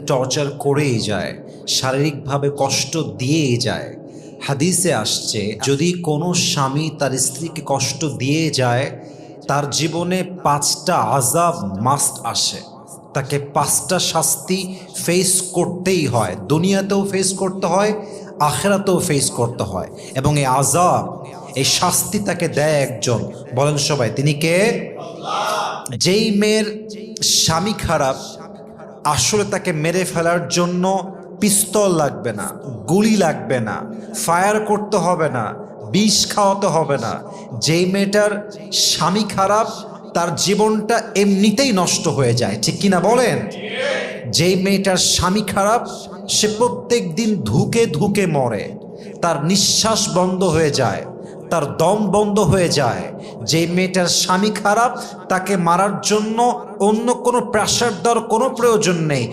Torture করেই যায়, শারীরিকভাবে কষ্ট দিয়েই যায়। হাদিসে আসছে, যদি কোনো স্বামী তার স্ত্রীকে কষ্ট দিয়ে যায়, তার জীবনে 5টা আযাব মাস্ট আসে। তাকে 5টা শাস্তি ফেস করতেই হয়, দুনিয়াতেও ফেস করতে হয়, আখিরাতেও ফেস করতে হয়। এবং এই আযাব, এই শাস্তি তাকে দেয় একজন, বলেন সবাই তিনি কে? যেই মেয়ের স্বামী খারাপ, আসলে তাকে মেরে ফেলার জন্য পিস্তল লাগবে না, গুলি লাগবে না, ফায়ার করতে হবে না, বিষ খাওয়াতে হবে না। যেই মেয়েটার স্বামী খারাপ, তার জীবনটা এমনিতেই নষ্ট হয়ে যায়, ঠিক কিনা বলেন? যেই মেয়েটার স্বামী খারাপ, সে প্রত্যেক দিন ধুকে ধুকে মরে, তার নিঃশ্বাস বন্ধ হয়ে যায়, তার দম বন্ধ হয়ে যায়। যেই মেয়েটার স্বামী খারাপ, তাকে মারার জন্য অন্য কোনো প্রেশার দেওয়ার কোনো প্রয়োজন নেই।